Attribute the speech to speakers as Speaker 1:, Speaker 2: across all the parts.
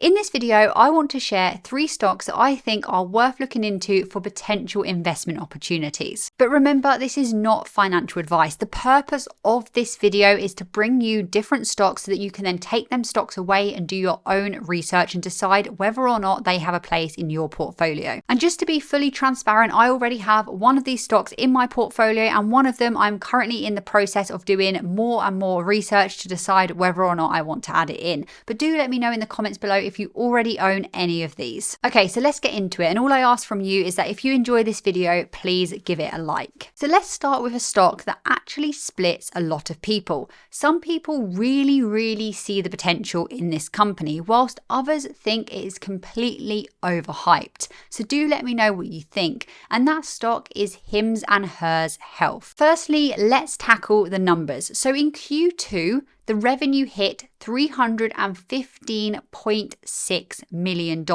Speaker 1: In this video, I want to share 3 stocks that I think are worth looking into for potential investment opportunities. But remember, this is not financial advice. The purpose of this video is to bring you different stocks so that you can then take them stocks away and do your own research and decide whether or not they have a place in your portfolio. And just to be fully transparent, I already have one of these stocks in my portfolio, and one of them I'm currently in the process of doing more and more research to decide whether or not I want to add it in. But do let me know in the comments below if you already own any of these. Okay, so let's get into it. And all I ask from you is that if you enjoy this video, please give it a like. So let's start with a stock that actually splits a lot of people. Some people really see the potential in this company, whilst others think it is completely overhyped. So do let me know what you think. And that stock is Hims and Hers Health. Firstly, let's tackle the numbers. So in Q2, the revenue hit $315.6 million,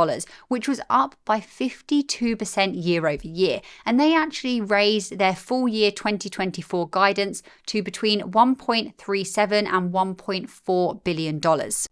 Speaker 1: which was up by 52% year over year. And they actually raised their full year 2024 guidance to between $1.37 and $1.4 billion.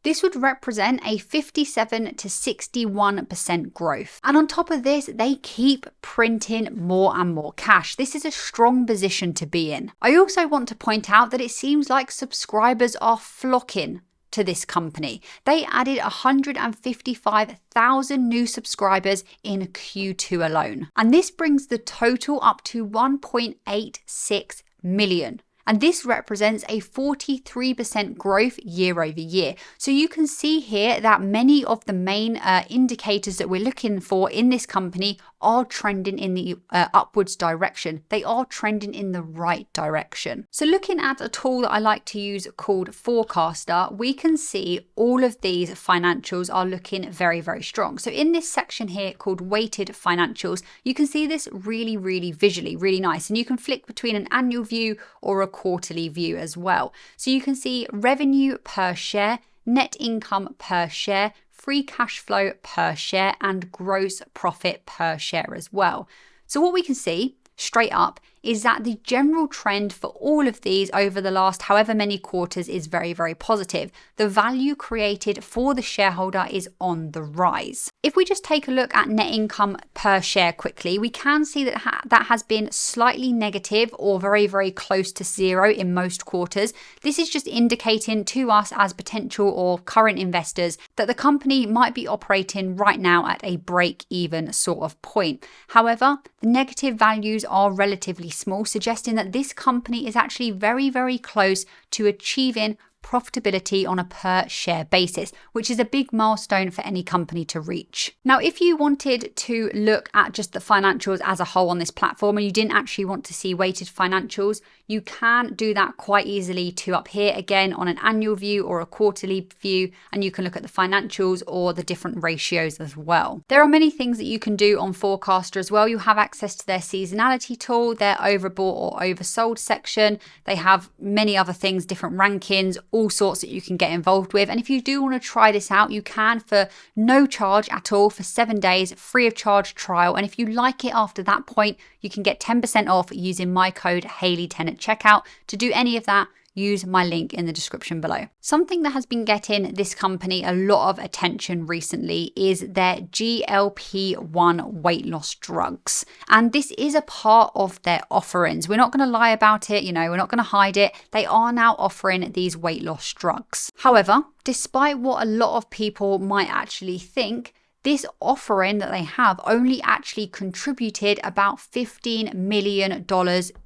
Speaker 1: This would represent a 57 to 61% growth. And on top of this, they keep printing more and more cash. This is a strong position to be in. I also want to point out that it seems like subscribers are flocking to this company. They added 155,000 new subscribers in Q2 alone. And this brings the total up to 1.86 million. And this represents a 43% growth year over year. So you can see here that many of the main indicators that we're looking for in this company are trending in the upwards direction. They are trending in the right direction. So looking at a tool that I like to use called Forecaster, we can see all of these financials are looking very strong. So in this section here called weighted financials, you can see this really visually, really nice. And you can flick between an annual view or a quarterly view as well. So you can see revenue per share, net income per share, free cash flow per share, and gross profit per share as well. So what we can see straight up is that the general trend for all of these over the last however many quarters is very positive. The value created for the shareholder is on the rise. If we just take a look at net income per share quickly, we can see that that has been slightly negative or very close to zero in most quarters. This is just indicating to us as potential or current investors that the company might be operating right now at a break-even sort of point. However, the negative values are relatively small, suggesting that this company is actually very close to achieving profitability on a per share basis, which is a big milestone for any company to reach. Now, if you wanted to look at just the financials as a whole on this platform and you didn't actually want to see weighted financials, you can do that quite easily to up here again on an annual view or a quarterly view, and you can look at the financials or the different ratios as well. There are many things that you can do on Forecaster as well. You have access to their seasonality tool, their overbought or oversold section. They have many other things, different rankings, all sorts that you can get involved with. And if you do want to try this out, you can for no charge at all for 7 days, free of charge trial. And if you like it after that point, you can get 10% off using my code Haley10 at checkout. To do any of that, use my link in the description below. Something that has been getting this company a lot of attention recently is their GLP-1 weight loss drugs. And this is a part of their offerings. We're not going to lie about it, we're not going to hide it. They are now offering these weight loss drugs. However, despite what a lot of people might actually think, this offering that they have only actually contributed about $15 million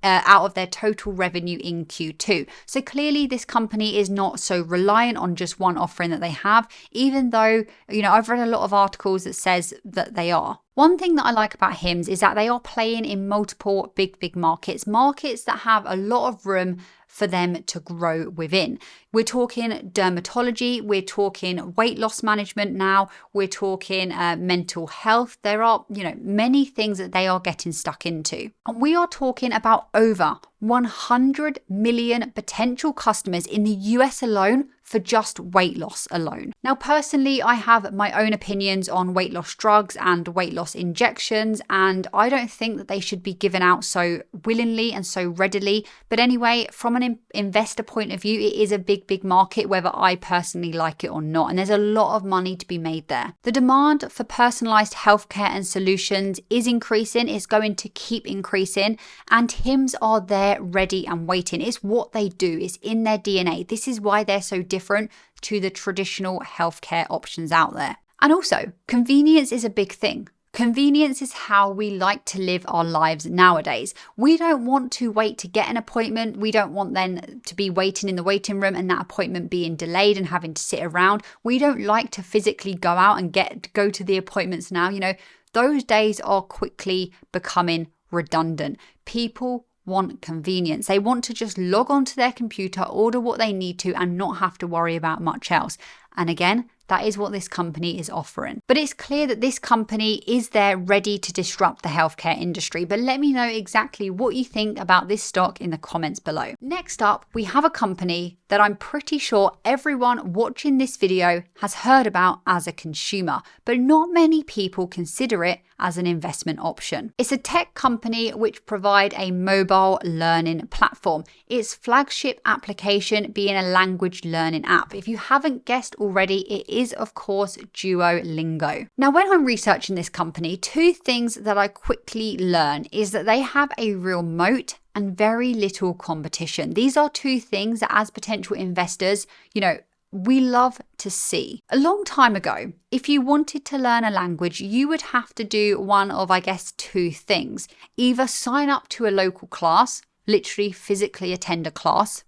Speaker 1: out of their total revenue in Q2. So clearly this company is not so reliant on just one offering that they have, even though, I've read a lot of articles that says that they are. One thing that I like about Hims is that they are playing in multiple big markets that have a lot of room for them to grow within. We're talking dermatology, we're talking weight loss management now, we're talking mental health. There are, many things that they are getting stuck into. And we are talking about over 100 million potential customers in the US alone for just weight loss alone. Now, personally, I have my own opinions on weight loss drugs and weight loss injections, and I don't think that they should be given out so willingly and so readily. But anyway, from an investor point of view, it is a big, big market, whether I personally like it or not. And there's a lot of money to be made there. The demand for personalized healthcare and solutions is increasing. It's going to keep increasing. And Hims are there ready and waiting. It's what they do. It's in their DNA. This is why they're so different to the traditional healthcare options out there. And also, convenience is a big thing. Convenience is how we like to live our lives nowadays. We don't want to wait to get an appointment. We don't want then to be waiting in the waiting room and that appointment being delayed and having to sit around. We don't like to physically go out and go to the appointments now. You know, those days are quickly becoming redundant. People want convenience. They want to just log onto their computer, order what they need to, and not have to worry about much else. And again, that is what this company is offering. But it's clear that this company is there ready to disrupt the healthcare industry. But let me know exactly what you think about this stock in the comments below. Next up, we have a company that I'm pretty sure everyone watching this video has heard about as a consumer, but not many people consider it as an investment option. It's a tech company which provide a mobile learning platform. Its flagship application being a language learning app. If you haven't guessed already, it is of course Duolingo. Now, when I'm researching this company, two things that I quickly learn is that they have a real moat and very little competition. These are two things that as potential investors, we love to see. A long time ago, if you wanted to learn a language, you would have to do one of, two things. Either sign up to a local class, literally physically attend a class.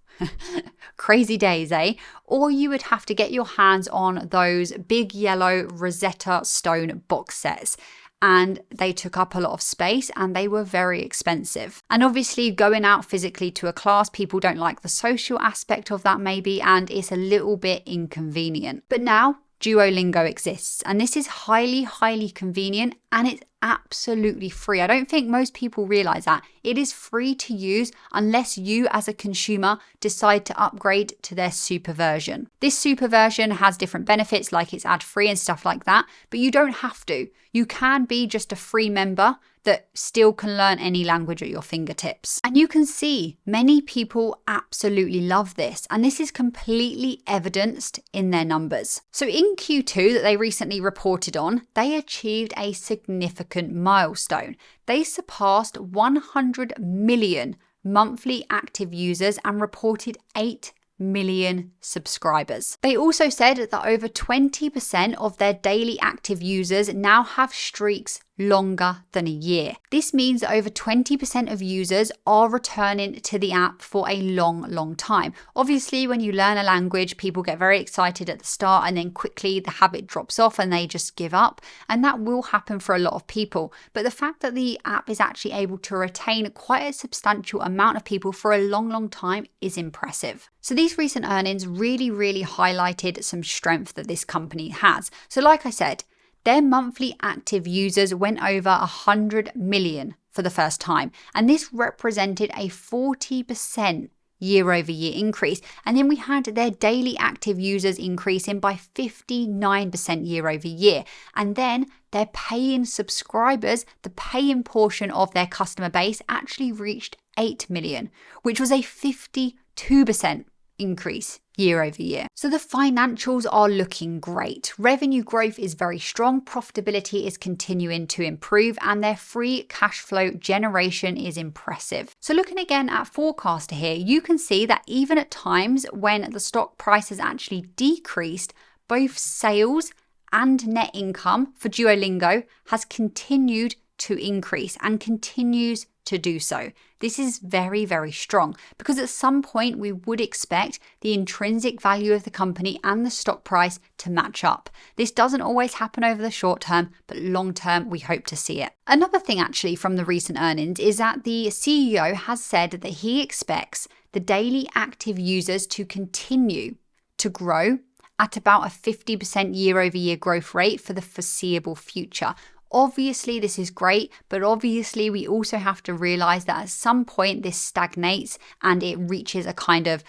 Speaker 1: Crazy days, eh? Or you would have to get your hands on those big yellow Rosetta Stone box sets. And they took up a lot of space and they were very expensive. And obviously going out physically to a class, people don't like the social aspect of that maybe, and it's a little bit inconvenient. But now Duolingo exists, and this is highly, highly convenient, and it's absolutely free. I don't think most people realize that. It is free to use unless you as a consumer decide to upgrade to their super version. This super version has different benefits, like it's ad-free and stuff like that, but you don't have to. You can be just a free member that still can learn any language at your fingertips. And you can see many people absolutely love this, and this is completely evidenced in their numbers. So in Q2 that they recently reported on, they achieved a significant milestone. They surpassed 100 million monthly active users and reported 8 million subscribers. They also said that over 20% of their daily active users now have streaks longer than a year. This means that over 20% of users are returning to the app for a long time. Obviously, when you learn a language, people get very excited at the start and then quickly the habit drops off and they just give up. And that will happen for a lot of people. But the fact that the app is actually able to retain quite a substantial amount of people for a long time is impressive. So these recent earnings really highlighted some strength that this company has. So like I said, their monthly active users went over 100 million for the first time. And this represented a 40% year-over-year increase. And then we had their daily active users increasing by 59% year-over-year. And then their paying subscribers, the paying portion of their customer base, actually reached 8 million, which was a 52% increase year-over-year. So the financials are looking great. Revenue growth is very strong, profitability is continuing to improve, and their free cash flow generation is impressive. So looking again at Forecaster here, you can see that even at times when the stock price has actually decreased, both sales and net income for Duolingo has continued to increase and continues to do so. This is very strong because at some point we would expect the intrinsic value of the company and the stock price to match up. This doesn't always happen over the short term, but long term we hope to see it. Another thing actually from the recent earnings is that the CEO has said that he expects the daily active users to continue to grow at about a 50% year-over-year growth rate for the foreseeable future. Obviously, this is great, but obviously we also have to realize that at some point this stagnates and it reaches a kind of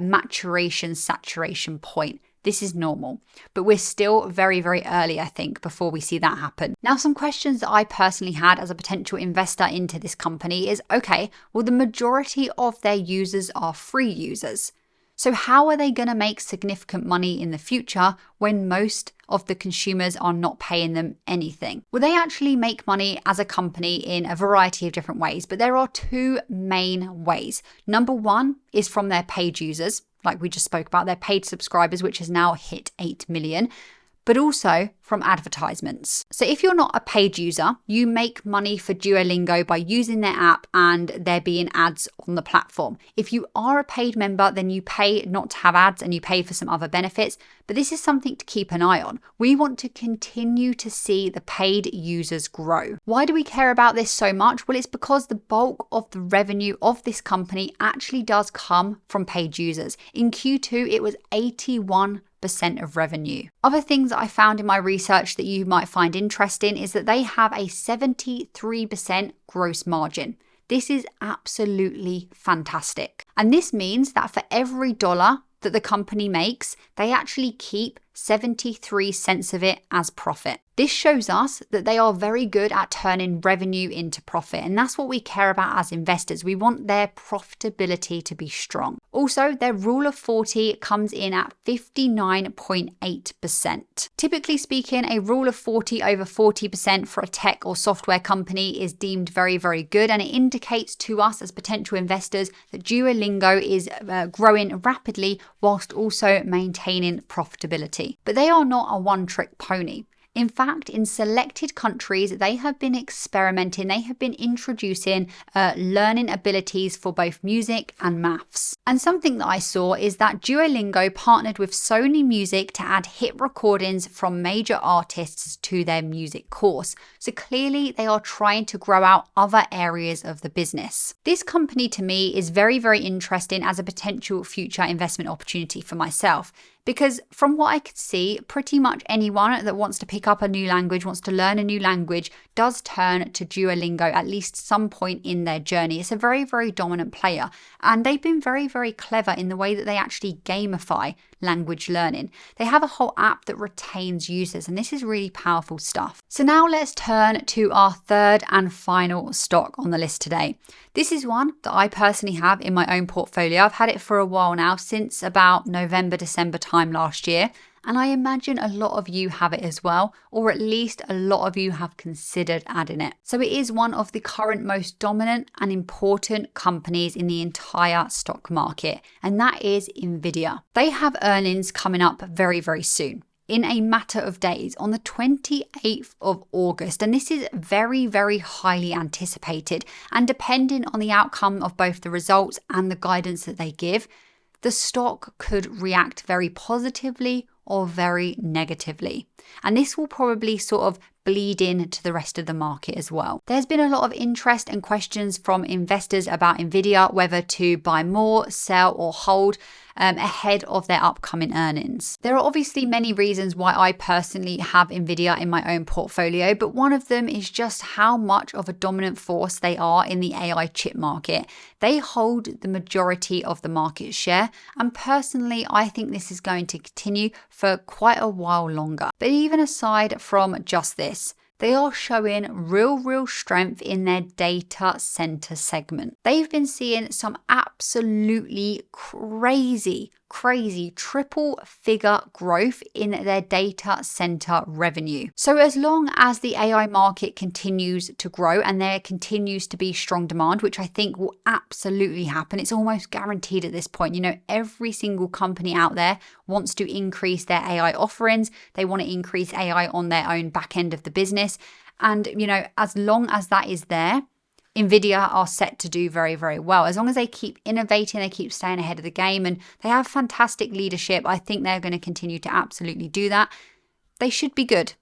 Speaker 1: maturation, saturation point. This is normal, but we're still very, very early, I think, before we see that happen. Now, some questions that I personally had as a potential investor into this company is, okay, well, the majority of their users are free users. So how are they going to make significant money in the future when most of the consumers are not paying them anything? Well, they actually make money as a company in a variety of different ways, but there are two main ways. Number one is from their paid users, like we just spoke about, their paid subscribers, which has now hit 8 million. But also from advertisements. So if you're not a paid user, you make money for Duolingo by using their app and there being ads on the platform. If you are a paid member, then you pay not to have ads and you pay for some other benefits. But this is something to keep an eye on. We want to continue to see the paid users grow. Why do we care about this so much? Well, it's because the bulk of the revenue of this company actually does come from paid users. In Q2, it was 81% of revenue. Other things that I found in my research that you might find interesting is that they have a 73% gross margin. This is absolutely fantastic. And this means that for every dollar that the company makes, they actually keep 73 cents of it as profit. This shows us that they are very good at turning revenue into profit, and that's what we care about as investors. We want their profitability to be strong. Also, their Rule of 40 comes in at 59.8%. Typically speaking, a Rule of 40 over 40% for a tech or software company is deemed very, very good, and it indicates to us as potential investors that Duolingo is growing rapidly whilst also maintaining profitability. But they are not a one-trick pony. In fact, in selected countries, they have been experimenting, they have been introducing learning abilities for both music and maths. And something that I saw is that Duolingo partnered with Sony Music to add hit recordings from major artists to their music course. So clearly they are trying to grow out other areas of the business. This company to me is very, very interesting as a potential future investment opportunity for myself. Because from what I could see, pretty much anyone that wants to pick up a new language, wants to learn a new language, does turn to Duolingo at least some point in their journey. It's a very, very dominant player. And they've been very, very clever in the way that they actually gamify language learning. They have a whole app that retains users, and this is really powerful stuff. So now let's turn to our third and final stock on the list today. This is one that I personally have in my own portfolio. I've had it for a while now, since about November, December time last year. And I imagine a lot of you have it as well, or at least a lot of you have considered adding it. So it is one of the current most dominant and important companies in the entire stock market, and that is Nvidia. They have earnings coming up very, very soon. In a matter of days, on the 28th of August. And this is very, very highly anticipated. And depending on the outcome of both the results and the guidance that they give, the stock could react very positively or very negatively. And this will probably sort of bleed into the rest of the market as well. There's been a lot of interest and questions from investors about Nvidia, whether to buy more, sell, or hold ahead of their upcoming earnings. There are obviously many reasons why I personally have Nvidia in my own portfolio, but one of them is just how much of a dominant force they are in the AI chip market. They hold the majority of the market share, and personally, I think this is going to continue for quite a while longer. But even aside from just this, they are showing real strength in their data center segment. They've been seeing some absolutely crazy triple figure growth in their data center revenue. So as long as the AI market continues to grow and there continues to be strong demand, which I think will absolutely happen, it's almost guaranteed at this point. You know, every single company out there wants to increase their AI offerings. They want to increase AI on their own back end of the business. And, you know, as long as that is there, Nvidia are set to do very, very well. As long as they keep innovating, they keep staying ahead of the game, and they have fantastic leadership, I think they're going to continue to absolutely do that. They should be good.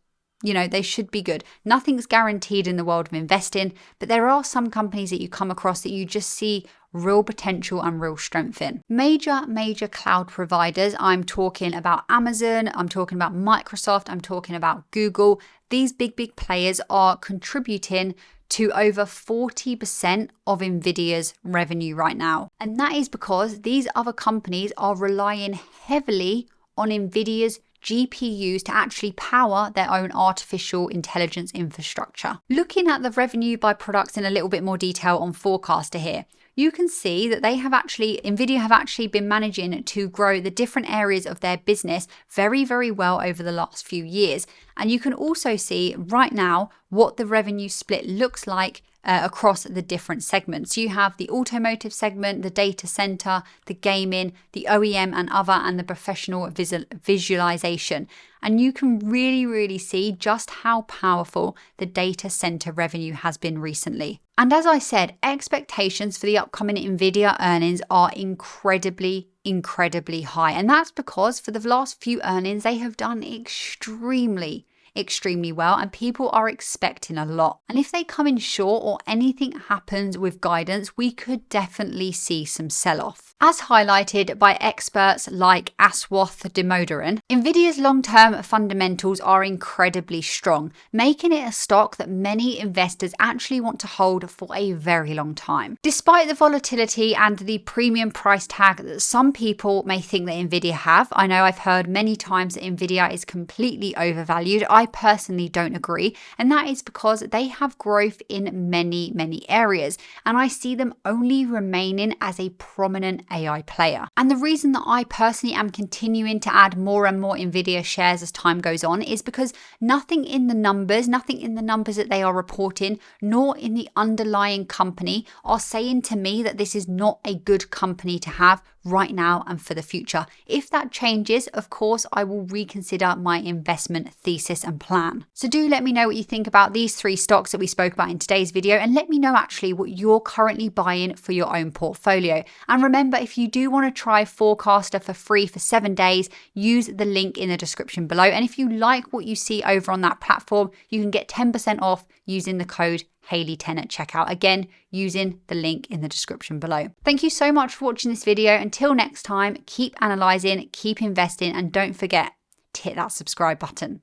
Speaker 1: You know, they should be good. Nothing's guaranteed in the world of investing, but there are some companies that you come across that you just see real potential and real strength in. Major cloud providers, I'm talking about Amazon, I'm talking about Microsoft, I'm talking about Google. These big players are contributing to over 40% of Nvidia's revenue right now. And that is because these other companies are relying heavily on Nvidia's GPUs to actually power their own artificial intelligence infrastructure. Looking at the revenue by products in a little bit more detail on Forecaster here, you can see that Nvidia have actually been managing to grow the different areas of their business very well over the last few years. And you can also see right now what the revenue split looks like across the different segments. You have the automotive segment, the data center, the gaming, the OEM and other, and the professional visualization. And you can really see just how powerful the data center revenue has been recently. And as I said, expectations for the upcoming Nvidia earnings are incredibly high. And that's because for the last few earnings, they have done extremely well, and people are expecting a lot. And if they come in short or anything happens with guidance, we could definitely see some sell-off. As highlighted by experts like Aswath Damodaran, Nvidia's long-term fundamentals are incredibly strong, making it a stock that many investors actually want to hold for a very long time. Despite the volatility and the premium price tag that some people may think that Nvidia have, I know I've heard many times that Nvidia is completely overvalued. I personally don't agree, and that is because they have growth in many areas, and I see them only remaining as a prominent AI player. And the reason that I personally am continuing to add more and more Nvidia shares as time goes on is because nothing in the numbers that they are reporting, nor in the underlying company are saying to me that this is not a good company to have right now and for the future. If that changes, of course, I will reconsider my investment thesis and plan. So do let me know what you think about these 3 stocks that we spoke about in today's video, and let me know actually what you're currently buying for your own portfolio. And remember, if you do want to try Forecaster for free for 7 days, use the link in the description below. And if you like what you see over on that platform, you can get 10% off using the code Haley10 at checkout, again using the link in the description below. Thank you so much for watching this video. Until next time, keep analyzing, keep investing, and don't forget to hit that subscribe button.